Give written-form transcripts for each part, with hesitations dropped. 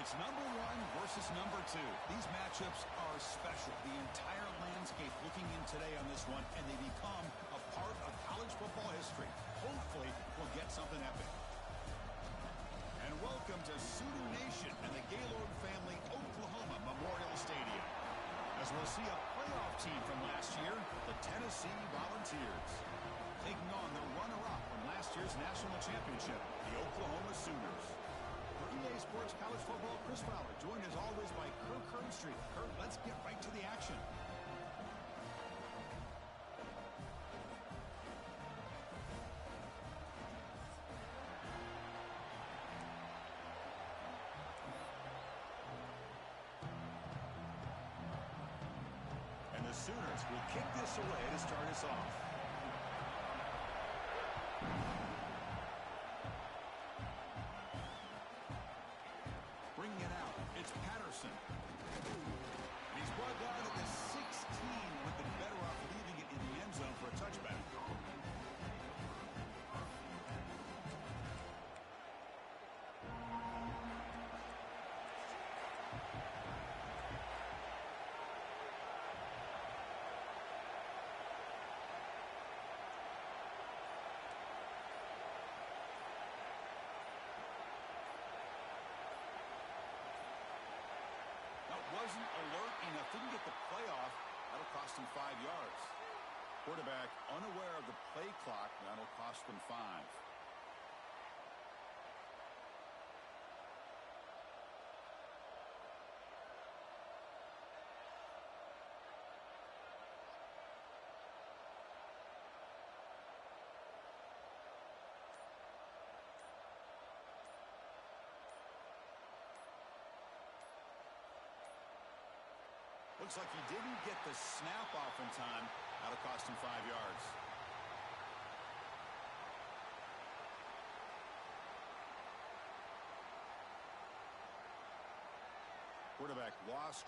It's number one versus number two. These matchups are special. The entire landscape looking in today on this one, and they become a part of college football history. Hopefully, we'll get something epic. And welcome to Sooner Nation and the Gaylord Family Oklahoma Memorial Stadium, as we'll see a playoff team from last year, the Tennessee Volunteers, taking on the runner-up from last year's national championship, the Oklahoma Sooners. For EA Sports College Football, Chris Fowler, joined as always by Kirk Herbstreit. Kirk, let's get right to the action. And the Sooners will kick this away to start us off. Bringing it out, it's Patterson. And he's brought down at the 16, with the better off leaving it in the end zone for a touchback. Wasn't alert enough, didn't get the playoff. That'll cost him 5 yards. Quarterback unaware of the play clock. That'll cost them 5. Looks like he didn't get the snap off in time. That'll cost him 5 yards. Quarterback lost.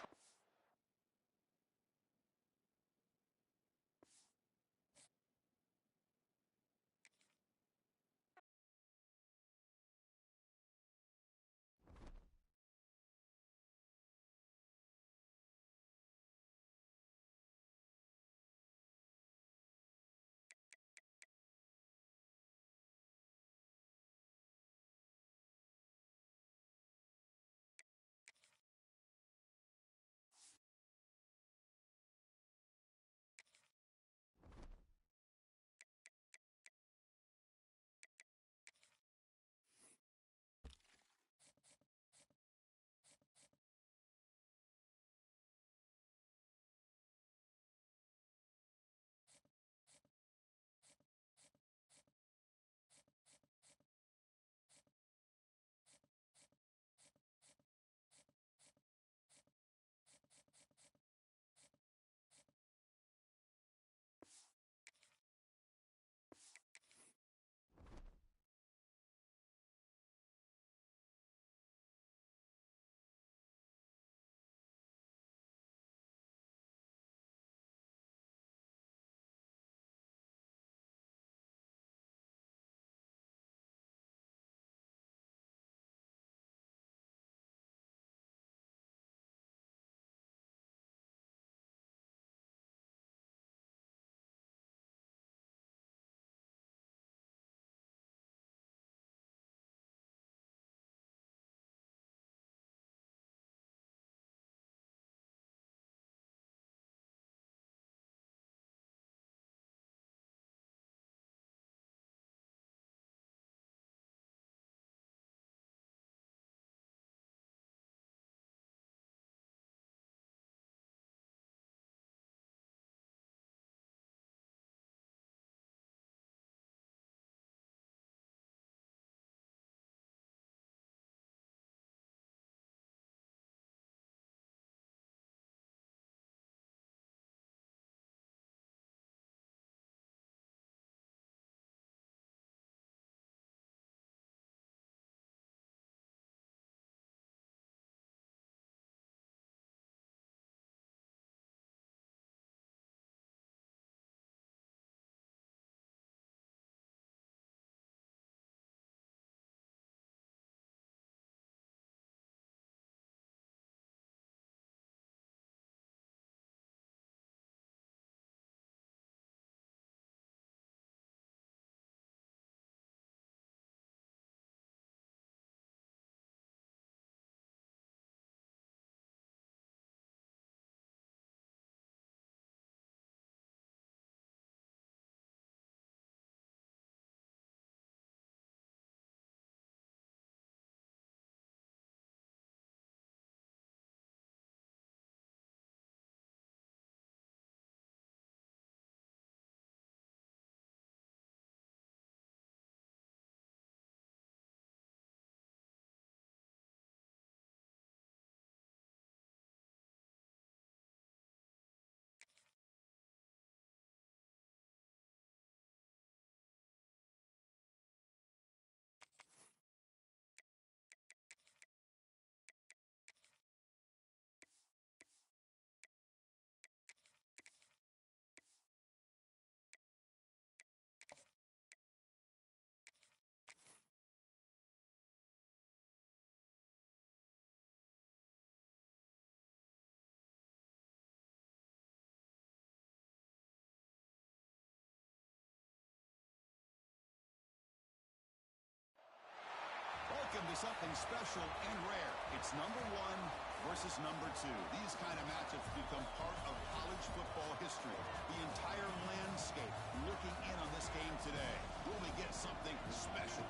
something special and rare. It's number one versus number two. These kind of matchups become part of college football history. The entire landscape looking in on this game today. Will we get something special?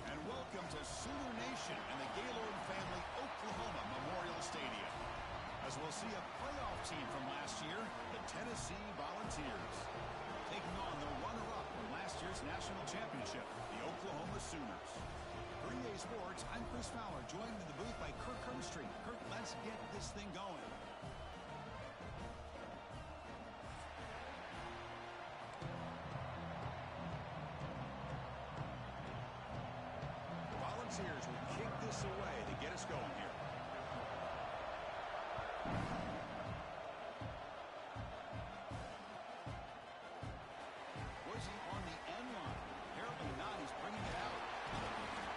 And welcome to Sooner Nation and the Gaylord Family Oklahoma Memorial Stadium, as we'll see a playoff team from last year, the Tennessee Volunteers, taking on the runner-up from last year's national championship, the Oklahoma Sooners. For EA Sports, I'm Chris Fowler, joined in the booth by Kirk Herbstreit. Kirk, let's get this thing going. The Volunteers will kick this away to get us going here. Was he on the end line? Apparently not. He's bringing it out.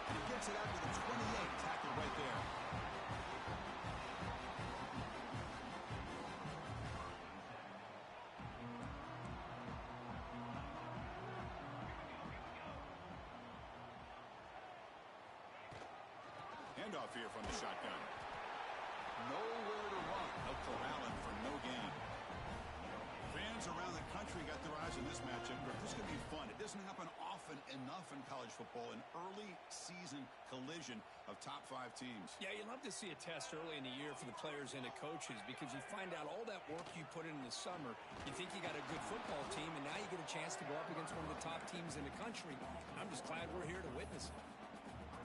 And he gets it out to the 28, tackled right there. Handoff here from the shotgun. Nowhere to run. No corralling for no gain. Fans around the country got their eyes on this matchup, but this is going to be fun. It doesn't happen often enough in college football, an early season collision of top 5 teams. Yeah, you love to see a test early in the year for the players and the coaches because you find out all that work you put in the summer. You think you got a good football team, and now you get a chance to go up against one of the top teams in the country. I'm just glad we're here to witness it.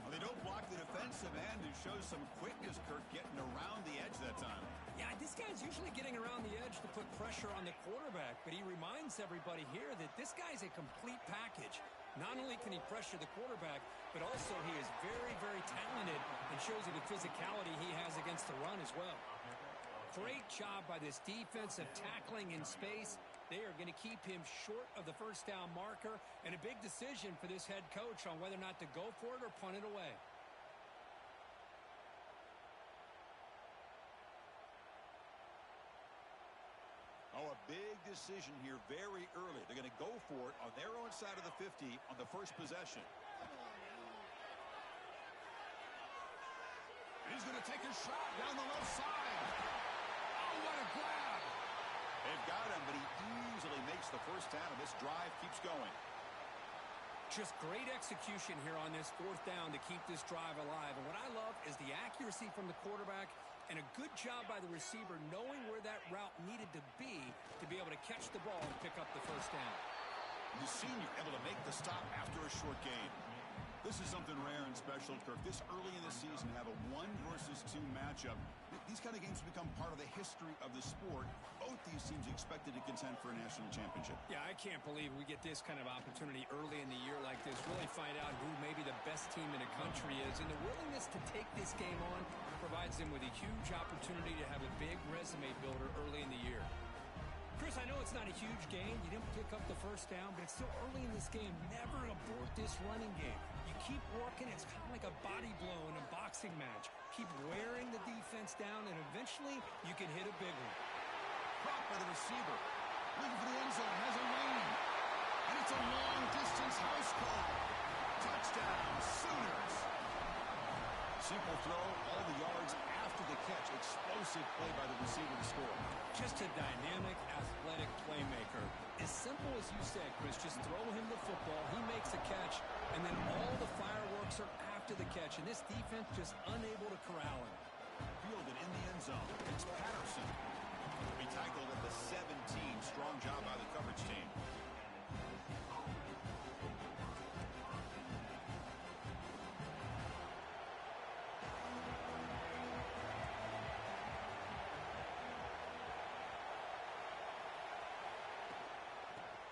Well, they don't block the defensive end, who shows some quickness, Kirk, getting around the edge that time. Yeah, this guy's usually getting around the edge to put pressure on the quarterback, but he reminds everybody here that this guy's a complete package. Not only can he pressure the quarterback, but also he is very, very talented and shows you the physicality he has against the run as well. Great job by this defensive tackling in space. They are going to keep him short of the first down marker, and a big decision for this head coach on whether or not to go for it or punt it away. Oh, a big decision here very early. They're going to go for it on their own side of the 50 on the first possession. He's going to take a shot down the left side. Oh, what a grab. They've got him, but he easily makes the first down, and this drive keeps going. Just great execution here on this fourth down to keep this drive alive. And what I love is the accuracy from the quarterback and a good job by the receiver knowing where that route needed to be able to catch the ball and pick up the first down. The senior able to make the stop after a short gain. This is something rare and special, Kirk. This early in the season, have a 1 versus 2 matchup. These kind of games become part of the history of the sport. Both these teams expected to contend for a national championship. Yeah, I can't believe we get this kind of opportunity early in the year like this. Really find out who maybe the best team in the country is. And the willingness to take this game on provides them with a huge opportunity to have a big resume builder early in the year. Chris, I know it's not a huge gain. You didn't pick up the first down, but it's still early in this game. Never abort this running game. You keep working. It's kind of like a body blow in a boxing match. Keep wearing the defense down, and eventually you can hit a big one. Caught by the receiver. Looking for the end zone. Has a lane. And it's a long-distance house call. Touchdown, Sooners. Simple throw, all the yards after the catch. Explosive play by the receiver to score. Just a dynamic, athletic playmaker. As simple as you said, Chris, just throw him the football, he makes a catch, and then all the fireworks are after the catch, and this defense just unable to corral him. Fielded in the end zone. It's Patterson. He tackled at the 17. Strong job by the coverage team.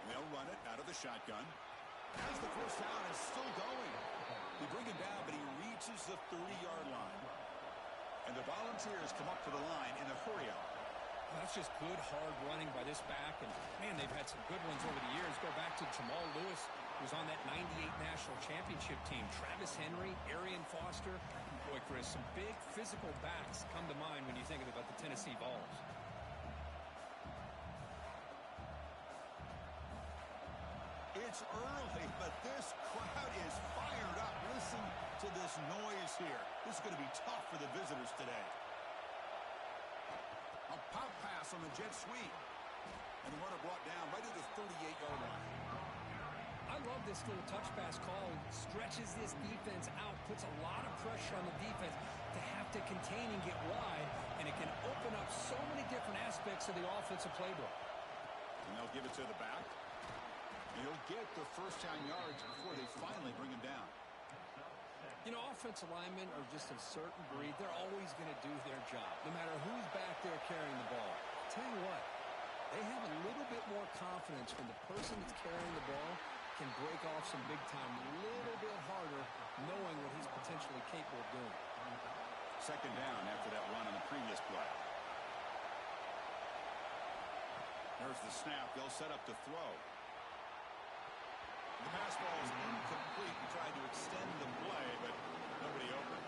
They'll run it out of the shotgun. As the first down is still going. They bring him down, but he reaches the 30-yard line. And the Volunteers come up to the line in a hurry-up. That's just good, hard running by this back. And, man, they've had some good ones over the years. Go back to Jamal Lewis, who was on that 98 national championship team. Travis Henry, Arian Foster. Boy, Chris, some big physical backs come to mind when you think about the Tennessee Vols. It's it's early, but this crowd is fired up. Listen to this noise here. This is going to be tough for the visitors today. A pop pass on the jet sweep. And the runner brought down right at the 38-yard line. I love this little touch pass call. Stretches this defense out, puts a lot of pressure on the defense to have to contain and get wide, and it can open up so many different aspects of the offensive playbook. And they'll give it to the back. And he'll get the first down yards before they finally bring him down. You know, offensive linemen are just a certain breed. They're always going to do their job, no matter who's back there carrying the ball. I'll tell you what, they have a little bit more confidence when the person that's carrying the ball can break off some big time a little bit harder, knowing what he's potentially capable of doing. Second down after that run on the previous play. There's the snap. They'll set up to throw. The pass ball is incomplete. He tried to extend the play, but nobody open.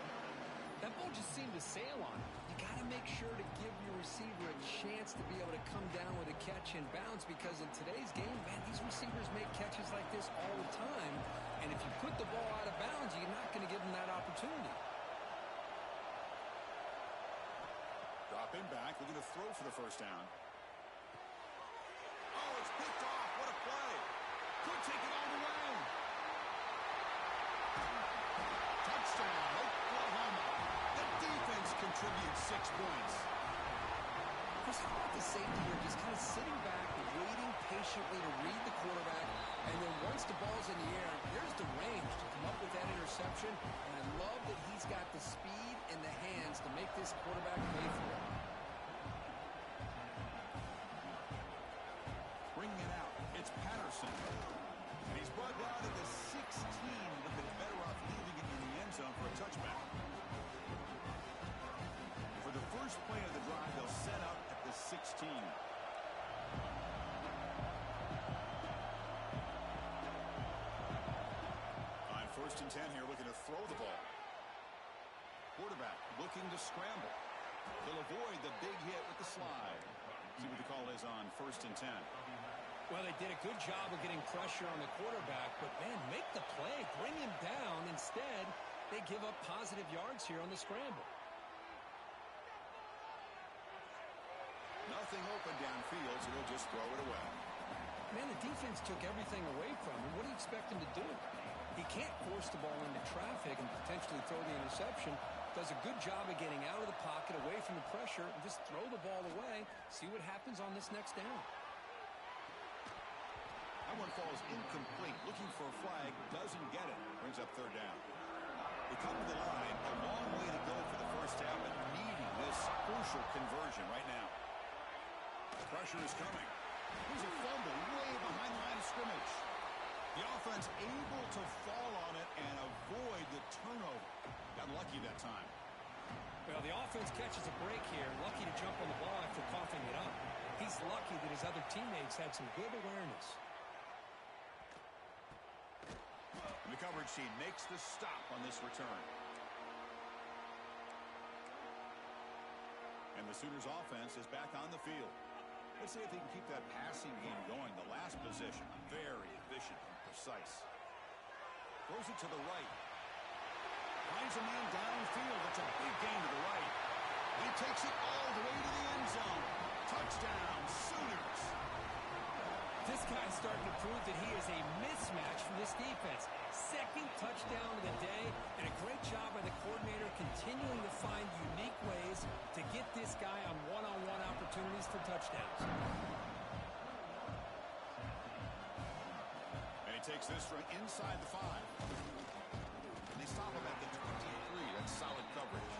That ball just seemed to sail on him. You got to make sure to give your receiver a chance to be able to come down with a catch in bounds, because in today's game, man, these receivers make catches like this all the time. And if you put the ball out of bounds, you're not going to give them that opportunity. Dropping back, looking to throw for the first down. Oh, it's picked off. What a play. Could take it all the way. Touchdown, Oklahoma. The defense contributes 6 points. Chris, how about the safety here, just kind of sitting back, waiting patiently to read the quarterback, and then once the ball's in the air, there's the range to come up with that interception, and I love that he's got the speed and the hands to make this quarterback pay for it. Bringing it out, it's Patterson. And he's brought down at the 16. Would have been better off leaving it in the end zone for a touchback. For the first play of the drive, they'll set up at the 16. On 1st and 10 here, looking to throw the ball. Quarterback looking to scramble. They'll avoid the big hit with the slide. See what the call is on 1st and 10. Well, they did a good job of getting pressure on the quarterback, but, man, make the play. Bring him down. Instead, they give up positive yards here on the scramble. Nothing open downfield, so they'll just throw it away. Man, the defense took everything away from him. What do you expect him to do? He can't force the ball into traffic and potentially throw the interception. Does a good job of getting out of the pocket, away from the pressure, and just throw the ball away. See what happens on this next down. That one falls incomplete. Looking for a flag. Doesn't get it. Brings up 3rd down. They come to the line. A long way to go for the first down, but needing this crucial conversion right now. The pressure is coming. Here's a fumble way behind the line of scrimmage. The offense able to fall on it and avoid the turnover. Got lucky that time. Well, the offense catches a break here. Lucky to jump on the ball after coughing it up. He's lucky that his other teammates had some good awareness. And the coverage team makes the stop on this return. And the Sooners offense is back on the field. Let's see if they can keep that passing game going. The last possession, very efficient and precise. Throws it to the right. Finds a man downfield. That's a big gain to the right. He takes it all the way to the end zone. Touchdown, Sooners. This guy's starting to prove that he is a mismatch for this defense. Second touchdown of the day, and a great job by the coordinator continuing to find unique ways to get this guy on one-on-one opportunities for touchdowns. And he takes this from inside the 5. And they stop him at the 23. That's solid coverage.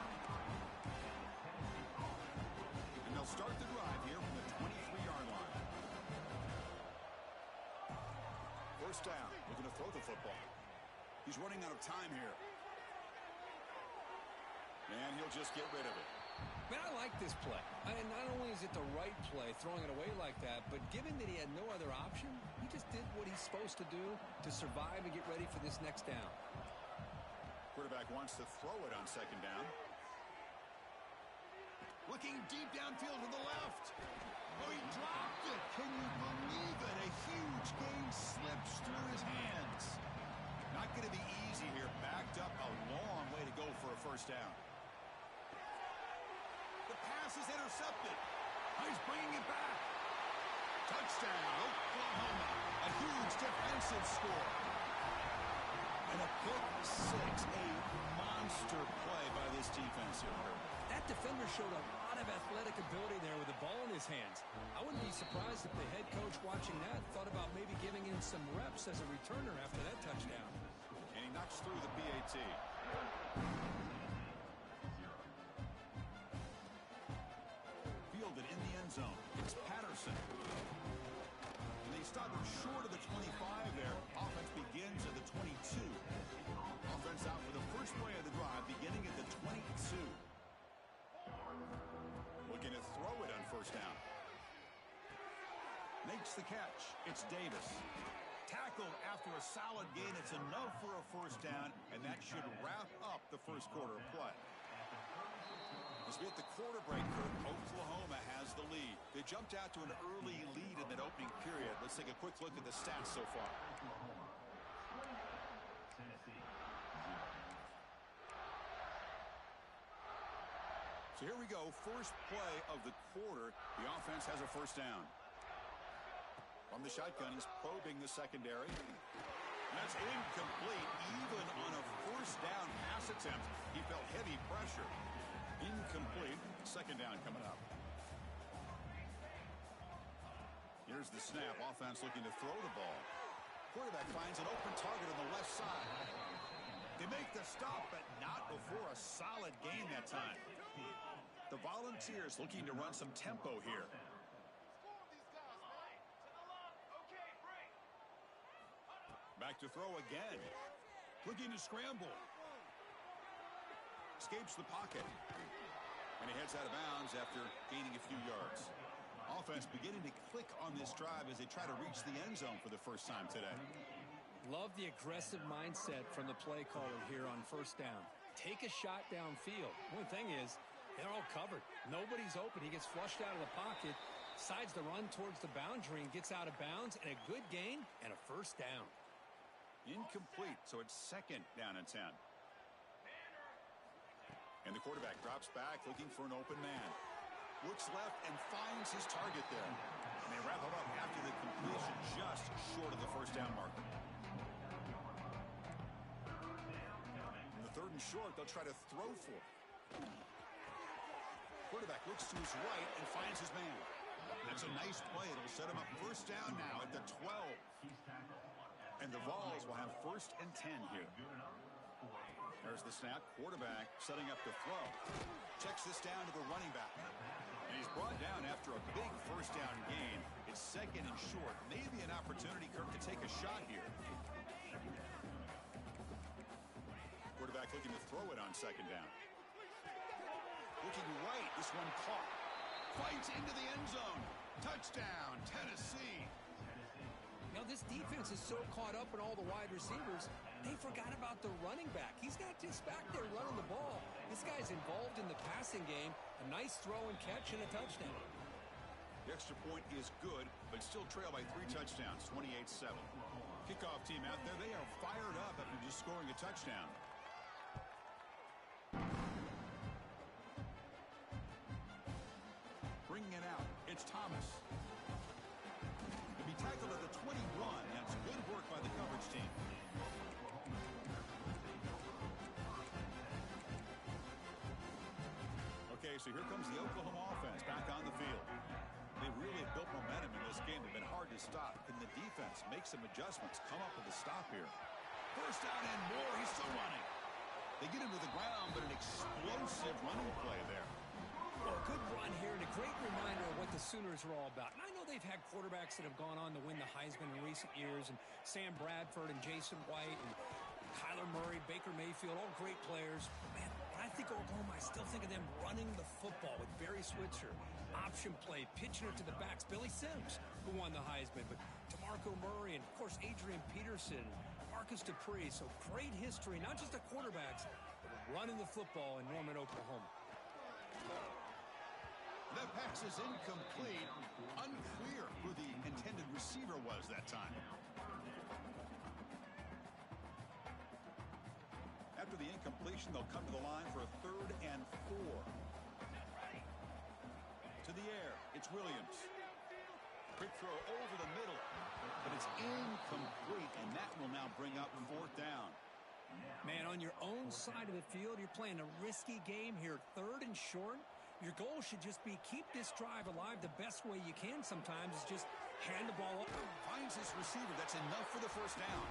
And they'll start the drive here from the 23-yard line. First down, looking to throw the football. He's running out of time here. And he'll just get rid of it. Man, I like this play. And not only is it the right play, throwing it away like that, but given that he had no other option, he just did what he's supposed to do to survive and get ready for this next down. Quarterback wants to throw it on 2nd down. Looking deep downfield to the left. Oh, he dropped it. Can you believe it? A huge gain slips through his first down. The pass is intercepted. He's bringing it back. Touchdown, Oklahoma. A huge defensive score. And a pick six, a monster play by this defense here. That defender showed a lot of athletic ability there with the ball in his hands. I wouldn't be surprised if the head coach watching that thought about maybe giving him some reps as a returner after that touchdown. And he knocks through the PAT. Fielded in the end zone. It's Patterson. And they stop him short of the 25 there. Offense begins at the 22. Offense out for the first play of the drive, beginning at the 22. Looking to throw it on first down. Makes the catch. It's Davis. Tackled after a solid gain. It's enough for a first down, and that should wrap up the first quarter of play. As we hit the quarter break, Kirk, Oklahoma has the lead. They jumped out to an early lead in that opening period. Let's take a quick look at the stats so far. So here we go, first play of the quarter. The offense has a first down. From the shotgun, he's probing the secondary. That's incomplete, even on a first down pass attempt. He felt heavy pressure. Incomplete, second down coming up. Here's the snap, offense looking to throw the ball. Quarterback finds an open target on the left side. They make the stop, but not before a solid gain that time. The Volunteers looking to run some tempo here. Back to throw again. Looking to scramble. Escapes the pocket. And he heads out of bounds after gaining a few yards. Offense beginning to click on this drive as they try to reach the end zone for the first time today. Love the aggressive mindset from the play caller here on first down. Take a shot downfield. One thing is, they're all covered. Nobody's open. He gets flushed out of the pocket, decides to run towards the boundary and gets out of bounds, and a good gain and a first down. Incomplete, so it's second down and 10. And the quarterback drops back looking for an open man. Looks left and finds his target there. And they wrap it up after the completion just short of the first down marker. In the third and short, they'll try to throw for it. Quarterback looks to his right and finds his man. That's a nice play. It'll set him up first down now at the 12. And the Vols will have first and 10 here. There's the snap. Quarterback setting up the throw. Checks this down to the running back. And he's brought down after a big first down gain. It's second and short. Maybe an opportunity, Kirk, to take a shot here. Quarterback looking to throw it on second down. Looking right. This one caught. Fights into the end zone. Touchdown, Tennessee. Now, this defense is so caught up in all the wide receivers, they forgot about the running back. He's not just back there running the ball. This guy's involved in the passing game. A nice throw and catch and a touchdown. The extra point is good, but still trail by 3 touchdowns, 28-7. Kickoff team out there, they are fired up after just scoring a touchdown. Bringing it out, it's Thomas. He tackled at the 21. That's good work by the coverage team. Okay, so here comes the Oklahoma offense back on the field. They really have built momentum in this game. They've been hard to stop. Can the defense make some adjustments? Come up with a stop here. First down and more. He's still running. They get him to the ground, but an explosive running play there. Well, a good run here and a great reminder of what the Sooners are all about. And I know they've had quarterbacks that have gone on to win the Heisman in recent years, and Sam Bradford and Jason White and Kyler Murray, Baker Mayfield, all great players. Man, when I think of Oklahoma, I still think of them running the football with Barry Switzer, option play, pitching it to the backs. Billy Sims, who won the Heisman, but DeMarco Murray and, of course, Adrian Peterson, Marcus Dupree. So great history, not just the quarterbacks, but running the football in Norman, Oklahoma. That pass is incomplete. Unclear who the intended receiver was that time. After the incompletion, they'll come to the line for a 3rd and 4. To the air, it's Williams. Quick throw over the middle, but it's incomplete, and that will now bring up 4th down. Man, on your own side of the field, you're playing a risky game here. 3rd and short. Your goal should just be keep this drive alive the best way you can sometimes is just hand the ball up. Finds his receiver. That's enough for the 1st down.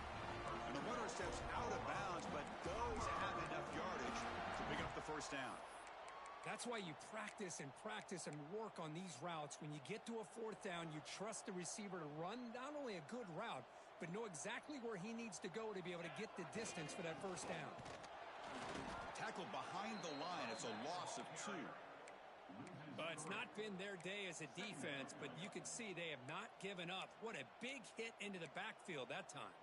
And the runner steps out of bounds, but does have enough yardage to pick up the 1st down. That's why you practice and work on these routes. When you get to a 4th down, you trust the receiver to run not only a good route, but know exactly where he needs to go to be able to get the distance for that 1st down. Tackled behind the line. It's a loss of 2. It's not been their day as a defense, but you can see they have not given up. What a big hit into the backfield that time.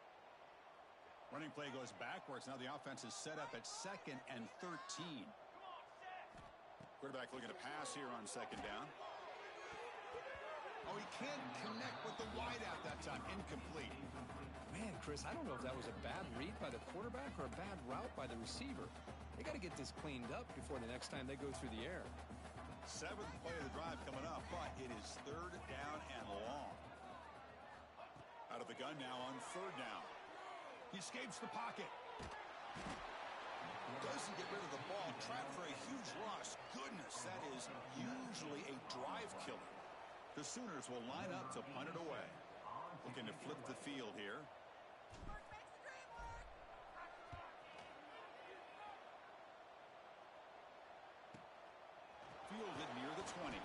Running play goes backwards. Now the offense is set up at 2nd and 13. Quarterback looking to pass here on 2nd down. Oh, he can't connect with the wideout that time. Incomplete. Man, Chris, I don't know if that was a bad read by the quarterback or a bad route by the receiver. They got to get this cleaned up before the next time they go through the air. 7th play of the drive coming up, but it is 3rd down and long. Out of the gun now on 3rd down. He escapes the pocket. Doesn't get rid of the ball. Trapped for a huge loss. Goodness, that is usually a drive killer. The Sooners will line up to punt it away. Looking to flip the field here. Fielded near the 20.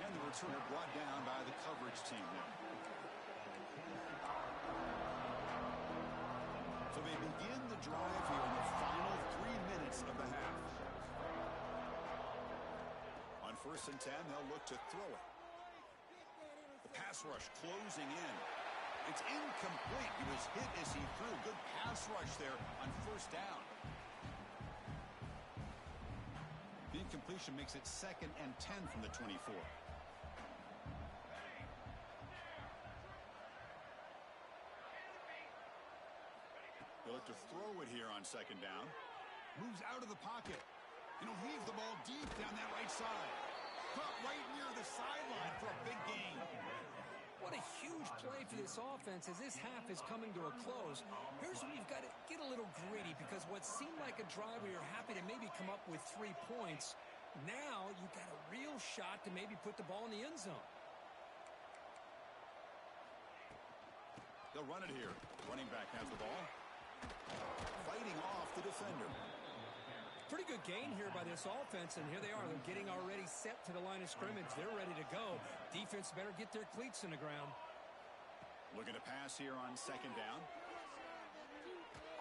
And the returner brought down by the coverage team there. So they begin the drive here in the final 3 minutes of the half. On 1st and 10, they'll look to throw it. The pass rush closing in. It's incomplete. He was hit as he threw. Good pass rush there on 1st down. The incompletion makes it 2nd and 10 from the 24. They look to throw it here on 2nd down. Moves out of the pocket. And he'll heave the ball deep down that right side. Caught right near the sideline for a big gain. What a huge play for this offense as this half is coming to a close. Here's where you've got to get a little gritty because what seemed like a drive where you're happy to maybe come up with 3 points, now you've got a real shot to maybe put the ball in the end zone. They'll run it here. Running back has the ball. Fighting off the defender. Pretty good gain here by this offense, and here they are. They're getting already set to the line of scrimmage. They're ready to go. Defense better get their cleats in the ground. Looking to pass here on 2nd down.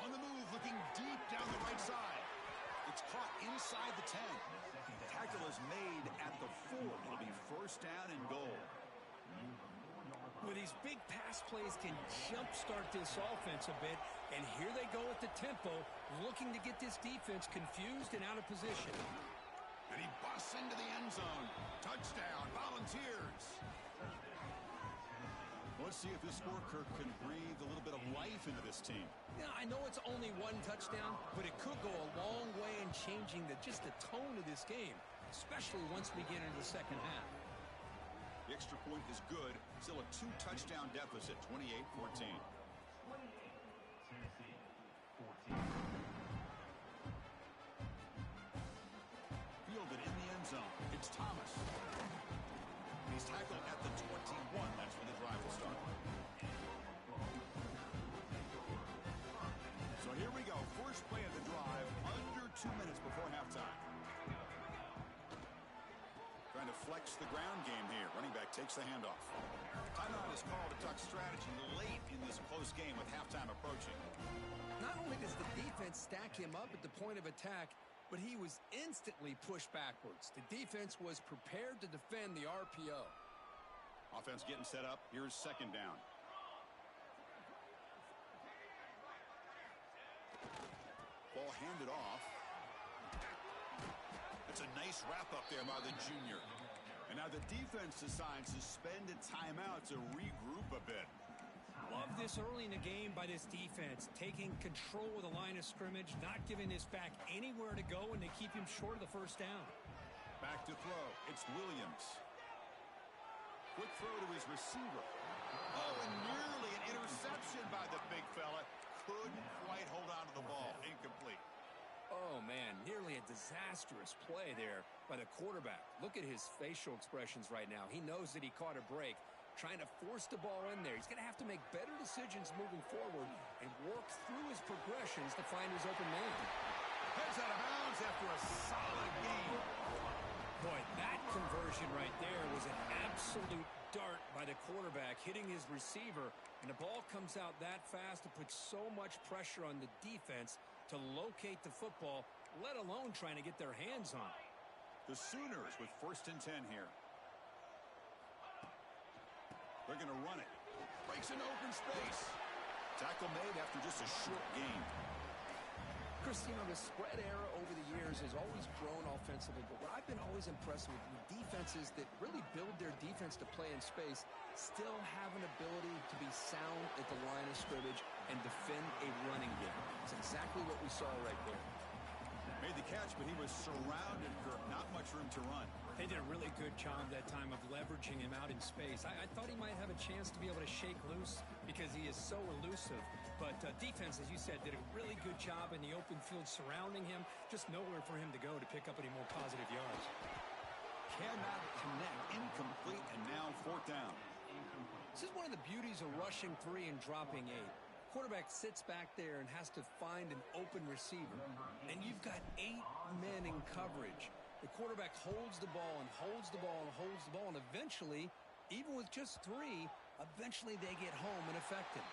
On the move, looking deep down the right side. It's caught inside the 10. Tackle is made at the 4. It'll be 1st down and goal. Well, these big pass plays can jumpstart this offense a bit, and here they go at the tempo, looking to get this defense confused and out of position. And he busts into the end zone. Touchdown, Volunteers. Let's see if this scorecard can breathe a little bit of life into this team. Yeah, I know it's only 1 touchdown, but it could go a long way in changing just the tone of this game, especially once we get into the 2nd half. The extra point is good. Still a 2-touchdown deficit, 28-14. Fielded in the end zone. It's Thomas. He's tackled at the 21. That's when the drive will start. So here we go. First play of the drive under 2 minutes before halftime. Trying to flex the ground game here. Running back takes the handoff. Timeout is called to talk strategy late in this close game with halftime approaching. Not only does the defense stack him up at the point of attack, but he was instantly pushed backwards. The defense was prepared to defend the RPO. Offense getting set up. Here's 2nd down. Ball handed off. That's a nice wrap-up there by the junior. And now the defense decides to spend a timeout to regroup a bit. Love this early in the game by this defense, taking control of the line of scrimmage, not giving this back anywhere to go, and they keep him short of the first down. Back to throw. It's Williams. Quick throw to his receiver. Oh, and nearly an interception by the big fella. Couldn't quite hold on to the ball. Incomplete. Oh, man, nearly a disastrous play there by the quarterback. Look at his facial expressions right now. He knows that he caught a break, trying to force the ball in there. He's going to have to make better decisions moving forward and work through his progressions to find his open man. Heads out of bounds after a solid game. Boy, that conversion right there was an absolute dart by the quarterback, hitting his receiver, and the ball comes out that fast to put so much pressure on the defense to locate the football, let alone trying to get their hands on it. The Sooners with 1st and 10 here. They're going to run it. Breaks into open space. Tackle made after just a short gain. Cristiano, the spread era over the years has always grown offensively, but what I've been always impressed with defenses that really build their defense to play in space still have an ability to be sound at the line of scrimmage and defend a running game. It's exactly what we saw right there. Made the catch, but he was surrounded, Kirk. Not much room to run. They did a really good job that time of leveraging him out in space. I thought he might have a chance to be able to shake loose because he is so elusive. But defense, as you said, did a really good job in the open field surrounding him. Just nowhere for him to go to pick up any more positive yards. Cannot connect. Incomplete, and now 4th down. This is one of the beauties of rushing 3 and dropping 8. Quarterback sits back there and has to find an open receiver. And you've got 8 men in coverage. The quarterback holds the ball and holds the ball and holds the ball. And eventually, even with just 3, eventually they get home and affect him.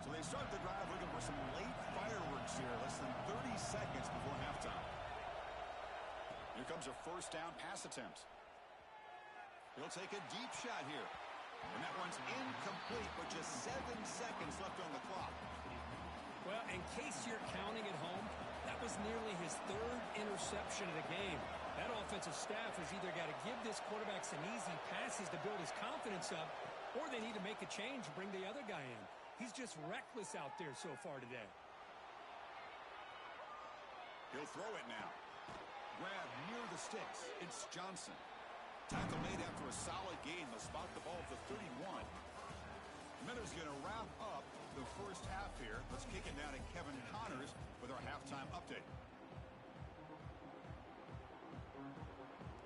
So they start the drive looking for some late fireworks here. Less than 30 seconds before halftime. Here comes a 1st down pass attempt. He'll take a deep shot here. And that one's incomplete with just 7 seconds left on the clock. Well, in case you're counting at home, that was nearly his 3rd interception of the game. That offensive staff has either got to give this quarterback some easy passes to build his confidence up, or they need to make a change and bring the other guy in. He's just reckless out there so far today. He'll throw it now. Grab near the sticks. It's Johnson. Tackle made after a solid gain. They'll spot the ball at the 31. Miller's going to wrap up the first half here. Let's kick it down to Kevin Connors with our halftime update.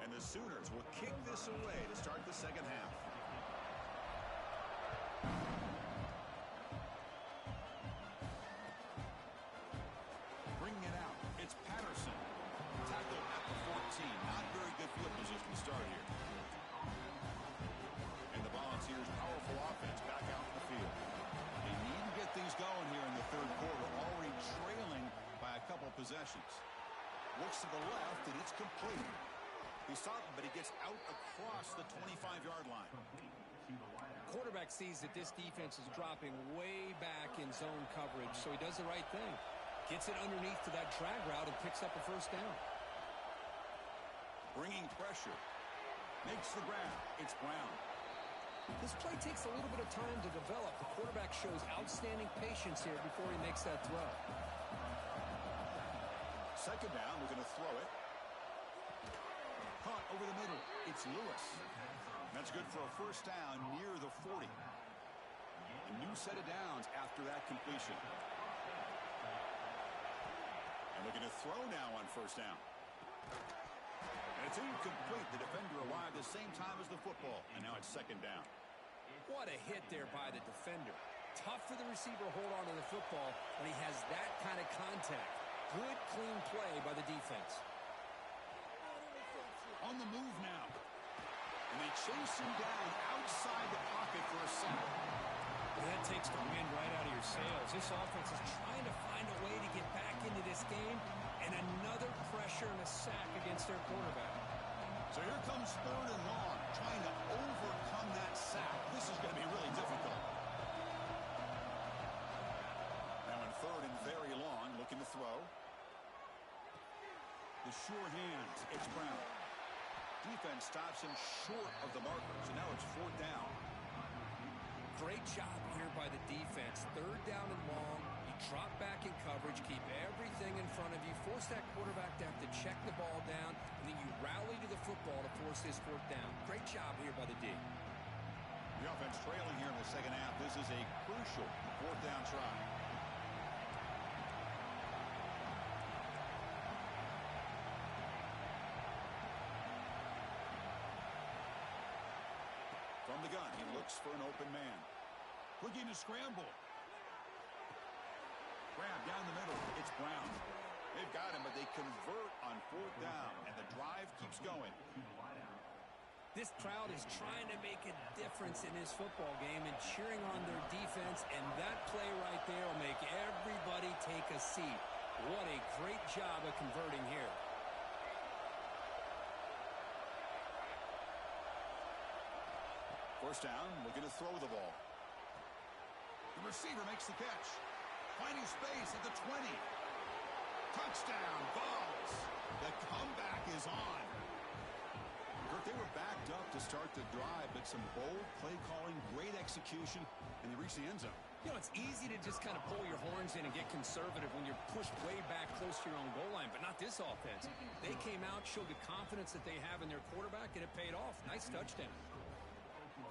And the Sooners will kick this away to start the second half. Bringing it out. It's Patterson. Tackle at the 14. Not very good field position to start here. And the Volunteers' powerful offense back out in the field. They need to get things going here in the 3rd quarter, already trailing by a couple possessions. Looks to the left, and it's complete. He's stopped, but he gets out across the 25-yard line. Quarterback sees that this defense is dropping way back in zone coverage, so he does the right thing. Gets it underneath to that drag route and picks up a 1st down. Bringing pressure. Makes the grab. It's Brown. This play takes a little bit of time to develop. The quarterback shows outstanding patience here before he makes that throw. 2nd down, we're going to throw it. Caught over the middle. It's Lewis. That's good for a 1st down near the 40. A new set of downs after that completion. And we're going to throw now on 1st down. And it's incomplete. The defender arrived the same time as the football. And now it's 2nd down. What a hit there by the defender. Tough for the receiver to hold on to the football when he has that kind of contact. Good, clean play by the defense. On the move now. And they chase him down outside the pocket for a sack. Well, that takes the wind right out of your sails. This offense is trying to find a way to get back into this game, and another pressure and a sack against their quarterback. So here comes 3rd and long, trying to overcome that sack. This is going to be really difficult. Now in 3rd and very long, looking throw. The sure hands. It's Brown. Defense stops him short of the marker, so now it's 4th down. Great job here by the defense. 3rd down and long. You drop back in coverage, keep everything in front of you, force that quarterback to have to check the ball down, and then you rally to the football to force this 4th down. Great job here by the D. The offense trailing here in the second half. This is a crucial 4th down try. From the gun, he looks for an open man. Looking to scramble. Grab down the middle. It's Brown. They've got him, but they convert on 4th down, and the drive keeps going. This crowd is trying to make a difference in this football game and cheering on their defense, and that play right there will make everybody take a seat. What a great job of converting here. First down, looking to throw the ball. The receiver makes the catch. Finding space at the 20. Touchdown, Vols. The comeback is on. Kirk, they were backed up to start the drive, but some bold play calling, great execution, and they reached the end zone. You know, it's easy to just kind of pull your horns in and get conservative when you're pushed way back close to your own goal line, but not this offense. They came out, showed the confidence that they have in their quarterback, and it paid off. Nice touchdown.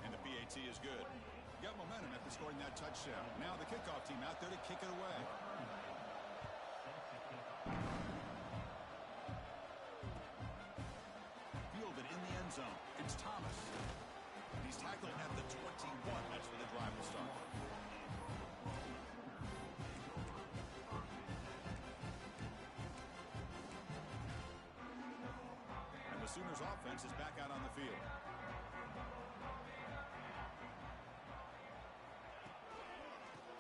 And the PAT is good. Got momentum after scoring that touchdown. Now the kickoff team out there to kick it away. Fielded in the end zone. It's Thomas. He's tackled at the 21. That's where the drive will start. And the Sooners offense is back out on the field.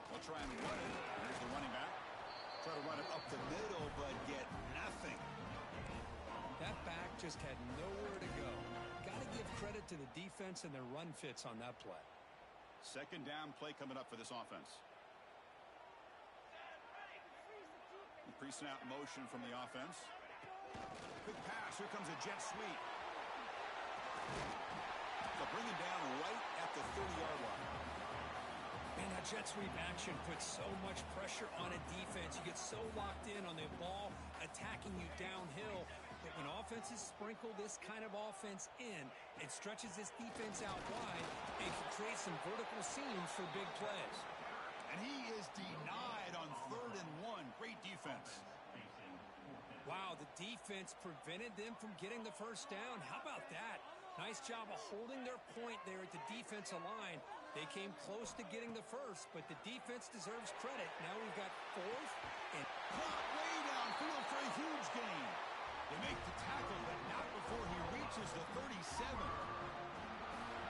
They'll try and run it. Here's the running back. Try to run it up the middle, but get nothing. That back just had nowhere to go. Got to give credit to the defense and their run fits on that play. Second down play coming up for this offense. Pre-snap motion from the offense. Quick pass. Here comes a jet sweep. They'll bring him down right at the 30-yard line. Man, that jet sweep action puts so much pressure on a defense. You get so locked in on the ball attacking you downhill. But when offenses sprinkle this kind of offense in, it stretches this defense out wide and can create some vertical seams for big plays. And he is denied on 3rd and 1. Great defense. Wow, the defense prevented them from getting the first down. How about that? Nice job of holding their point there at the defensive line. They came close to getting the first, but the defense deserves credit. Now we've got 4th and caught way downfield for a huge gain. They make the tackle, but not before he reaches the 37.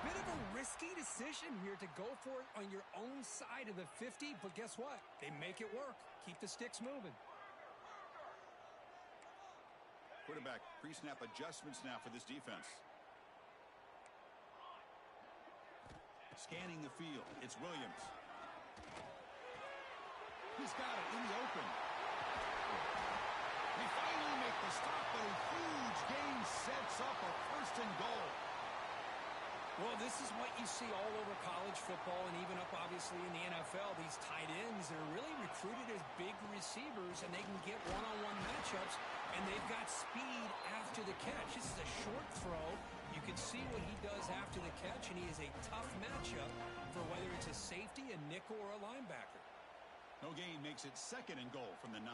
Bit of a risky decision here to go for it on your own side of the 50, but guess what? They make it work. Keep the sticks moving. Quarterback pre-snap adjustments now for this defense. Scanning the field. It's Williams. He's got it in the open. They finally make the stop, but a huge gain sets up a 1st and goal. Well, this is what you see all over college football and even up, obviously, in the NFL. These tight ends are really recruited as big receivers, and they can get one-on-one matchups, and they've got speed after the catch. This is a short throw. You can see what he does after the catch, and he is a tough matchup for whether it's a safety, a nickel, or a linebacker. No gain makes it 2nd and goal from the 9.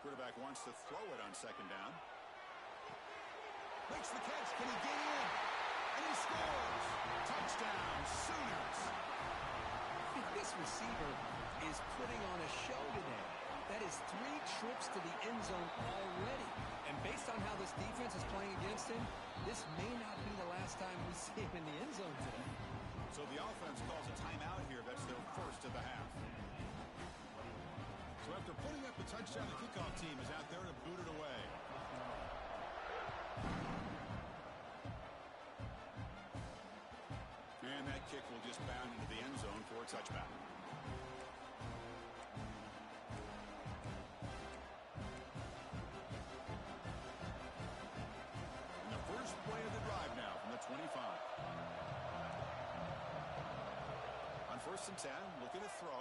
Quarterback wants to throw it on 2nd down. Makes the catch. Can he get in? And he scores. Touchdown, Sooners. This receiver is putting on a show today. That is 3 trips to the end zone already. And based on how this defense is playing against him, this may not be the last time we see him in the end zone today. So the offense calls a timeout here. That's their first of the half. So after putting up the touchdown, the kickoff team is out there to boot it away. And that kick will just bound into the end zone for a touchback. And the first play of the drive now from the 25. On 1st and 10, looking to throw.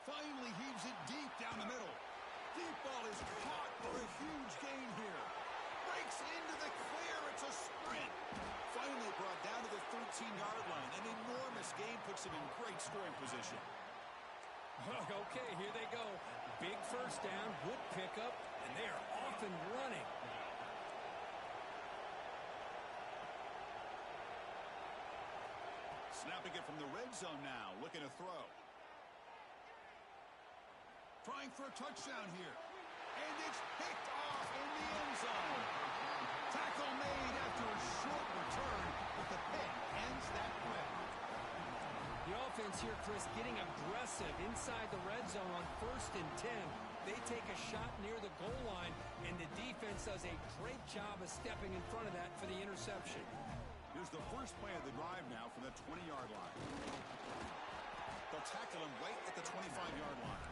Finally heaves it deep down the middle. Deep ball is caught for a huge gain here. Breaks into the clear. It's a sprint. Finally brought down to the 13-yard line. An enormous gain puts him in great scoring position. Okay, here they go. Big first down, good pickup, and they are off and running. Snapping it from the red zone now. Looking to throw. Trying for a touchdown here. And it's picked off in the end zone. Tackle made after a short return, but the pick ends that play. The offense here, Chris, getting aggressive inside the red zone on 1st and 10. They take a shot near the goal line, and the defense does a great job of stepping in front of that for the interception. Here's the first play of the drive now from the 20-yard line. They'll tackle him right at the 25-yard line.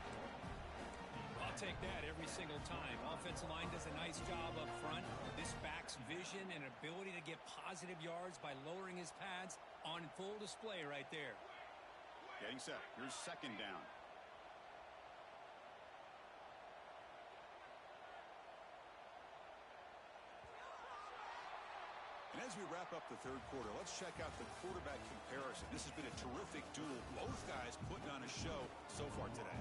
I'll take that every single time. Offensive line does a nice job up front. This back's vision and ability to get positive yards by lowering his pads on full display right there. Getting set. Here's 2nd down. And as we wrap up the 3rd quarter, let's check out the quarterback comparison. This has been a terrific duel. Both guys putting on a show so far today.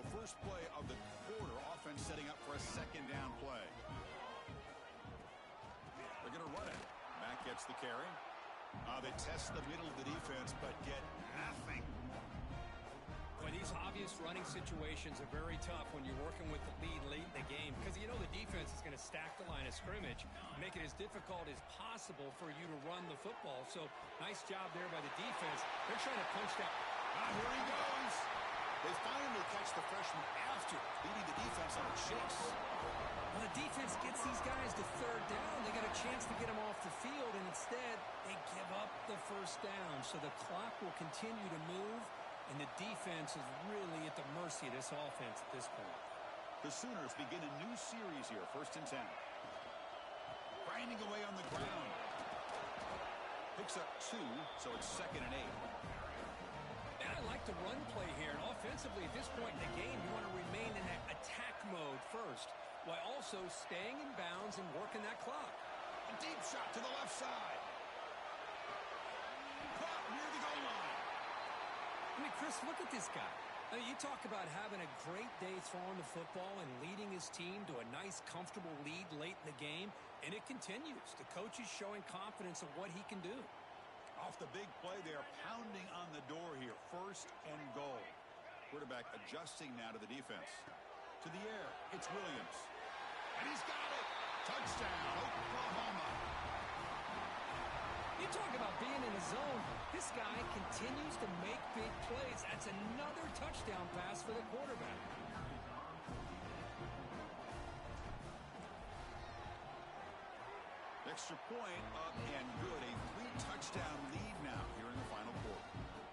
First play of the quarter. Offense setting up for a 2nd down play. They're going to run it. Mack gets the carry. They test the middle of the defense, but get nothing. Boy, these obvious running situations are very tough when you're working with the lead late in the game, because you know the defense is going to stack the line of scrimmage, make it as difficult as possible for you to run the football. So nice job there by the defense. They're trying to punch that. Here he goes. They finally catch the freshman after beating the defense on a chase. Well, the defense gets these guys to 3rd down. They got a chance to get them off the field, and instead they give up the 1st down. So the clock will continue to move, and the defense is really at the mercy of this offense at this point. The Sooners begin a new series here, 1st and 10. Grinding away on the ground. Picks up 2, so it's 2nd and 8. And I like the run play here. And offensively, at this point in the game, you want to remain in that attack mode first, while also staying in bounds and working that clock. A deep shot to the left side. Caught near the goal line. I mean, Chris, look at this guy. I mean, you talk about having a great day throwing the football and leading his team to a nice, comfortable lead late in the game, and it continues. The coach is showing confidence of what he can do. Off the big play, they are pounding on the door here. 1st and goal. Quarterback adjusting now to the defense. To the air, it's Williams. And he's got it. Touchdown, Oklahoma. You talk about being in the zone. This guy continues to make big plays. That's another touchdown pass for the quarterback. Extra point up and good. A 3-touchdown lead now here in the final quarter.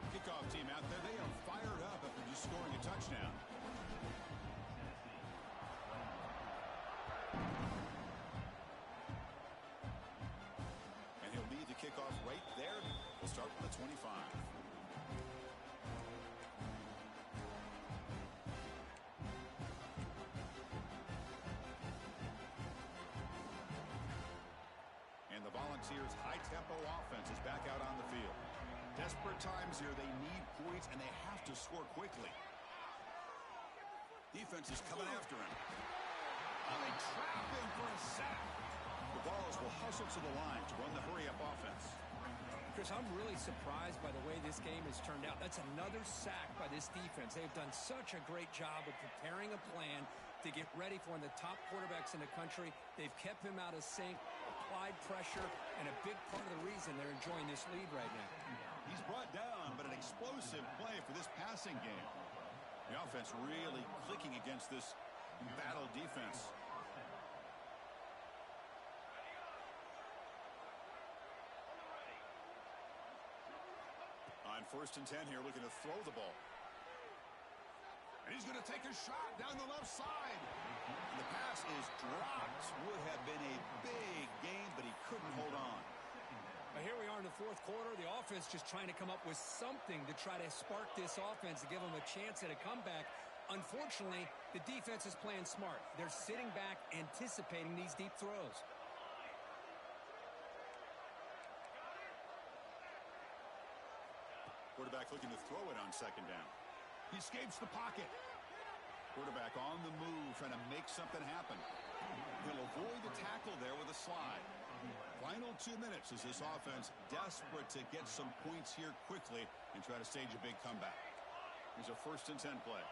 Kickoff team out there. They are fired up after just scoring a touchdown. And he'll lead the kickoff right there. We'll start with the 25. Volunteers' high-tempo offense is back out on the field. Desperate times here. They need points, and they have to score quickly. Defense is coming after him. They trap him for a sack. The Vols will hustle to the line to run the hurry-up offense. Chris, I'm really surprised by the way this game has turned out. That's another sack by this defense. They've done such a great job of preparing a plan to get ready for one of the top quarterbacks in the country. They've kept him out of sync, applied pressure, and a big part of the reason they're enjoying this lead right now. He's brought down, but an explosive play for this passing game. The offense really clicking against this battle defense. On 1st and 10 here, looking to throw the ball. And he's going to take a shot down the left side. And the pass is dropped. Would have been a big game, but he couldn't hold on. Here we are in the 4th quarter. The offense just trying to come up with something to try to spark this offense to give them a chance at a comeback. Unfortunately, the defense is playing smart. They're sitting back, anticipating these deep throws. Quarterback looking to throw it on 2nd down. He escapes the pocket. Quarterback on the move, trying to make something happen. He'll avoid the tackle there with a slide. Final 2 minutes as this offense desperate to get some points here quickly and try to stage a big comeback. Here's a 1st and 10 play.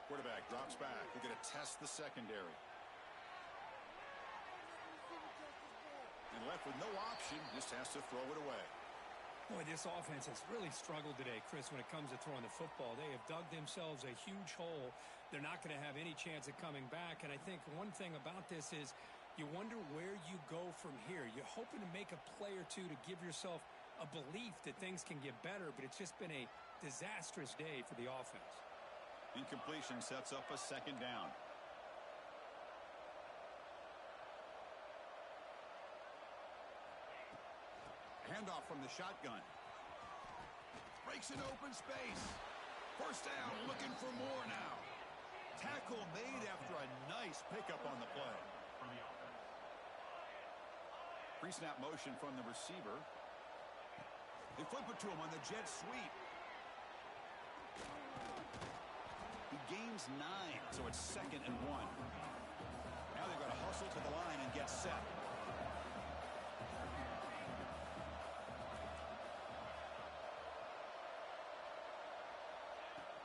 Quarterback drops back. We're going to test the secondary. And left with no option, just has to throw it away. Boy, this offense has really struggled today, Chris, when it comes to throwing the football. They have dug themselves a huge hole. They're not going to have any chance of coming back. And I think one thing about this is you wonder where you go from here. You're hoping to make a play or two to give yourself a belief that things can get better, but it's just been a disastrous day for the offense. Incompletion sets up a 2nd down. Handoff from the shotgun. Breaks an open space. 1st down, looking for more now. Tackle made after a nice pickup on the play. Pre-snap motion from the receiver. They flip it to him on the jet sweep. He gains 9, so it's 2nd and 1. Now they've got to hustle to the line and get set.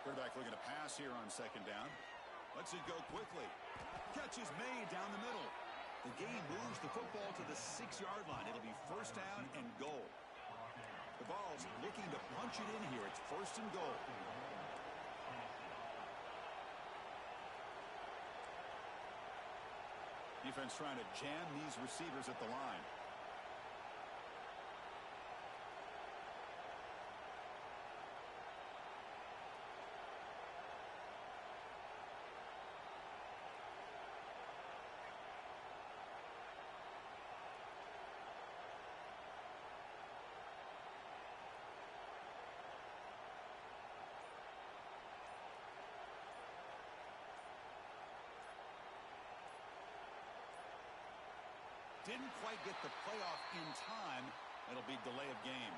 Quarterback looking to pass here on 2nd down. Lets it go quickly. Catch is made down the middle. The game moves the football to the 6-yard line. It'll be 1st down and goal. The ball's looking to punch it in here. It's 1st and goal. Defense trying to jam these receivers at the line. Didn't quite get the playoff in time. It'll be delay of game.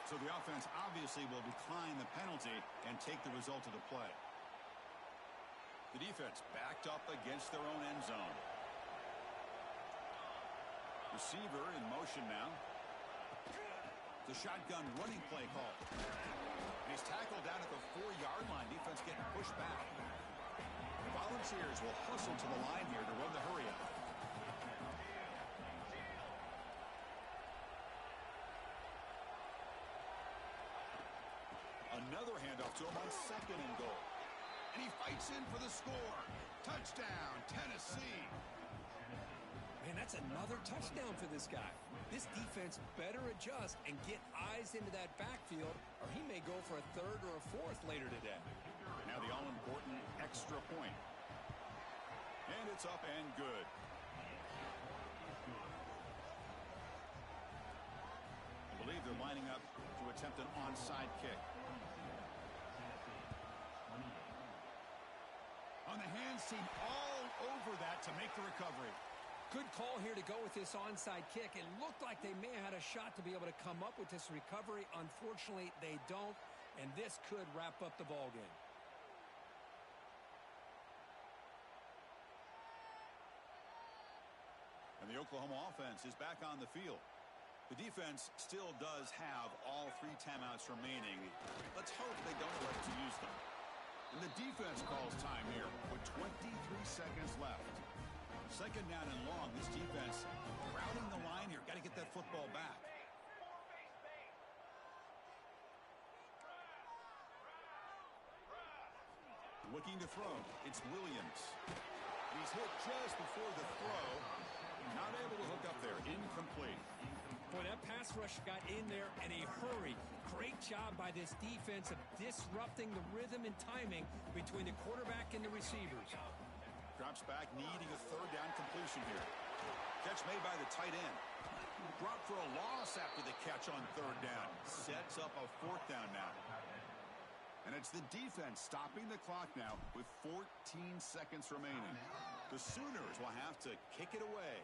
So the offense obviously will decline the penalty and take the result of the play. The defense backed up against their own end zone. Receiver in motion now. The shotgun running play call. And he's tackled down at the 4-yard line. Defense getting pushed back. The Volunteers will hustle to the line here to run the hurry up. Another handoff to him on 2nd and goal. And he fights in for the score. Touchdown, Tennessee. Man, that's another touchdown for this guy. This defense better adjust and get eyes into that backfield, or he may go for a 3rd or a 4th later today. Now the all-important extra point. And it's up and good. I believe they're lining up to attempt an onside kick. On the hands team all over that to make the recovery. Good call here to go with this onside kick. It looked like they may have had a shot to be able to come up with this recovery. Unfortunately, they don't, and this could wrap up the ball game. And the Oklahoma offense is back on the field. The defense still does have all 3 timeouts remaining. Let's hope they don't elect to use them. And the defense calls time here with 23 seconds left. Second down and long. This defense crowding the line here. Got to get that football back. Looking to throw. It's Williams. He's hit just before the throw. Not able to hook up there. Incomplete. Boy, that pass rush got in there in a hurry. Great job by this defense of disrupting the rhythm and timing between the quarterback and the receivers. Drops back, needing a third down completion here. Catch made by the tight end. Drop for a loss after the catch on third down. Sets up a fourth down now. And it's the defense stopping the clock now with 14 seconds remaining. The Sooners will have to kick it away.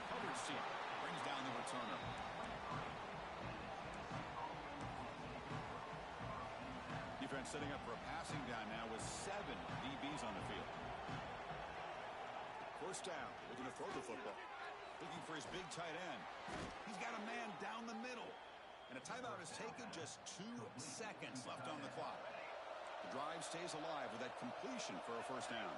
Coverage seat brings down the returner. Defense setting up for a passing down now with 7 DBs on the field. First down, looking to throw the football. Looking for his big tight end. He's got a man down the middle. And a timeout is taken, just 2 seconds left on the clock. The drive stays alive with that completion for a first down.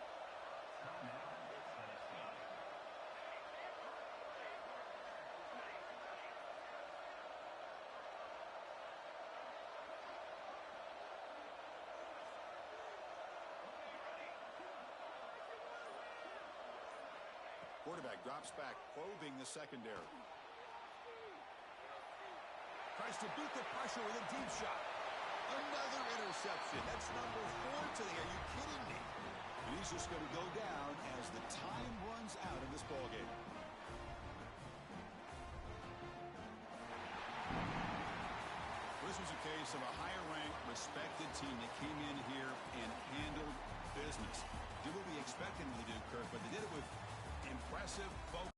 Quarterback drops back, probing the secondary. Tries to beat the pressure with a deep shot. Another interception. That's number 4 today. Are you kidding me? And he's just going to go down as the time runs out in this ballgame. This was a case of a higher-ranked, respected team that came in here and handled business. Did what we expected them to do, Kirk, but they did it with impressive focus.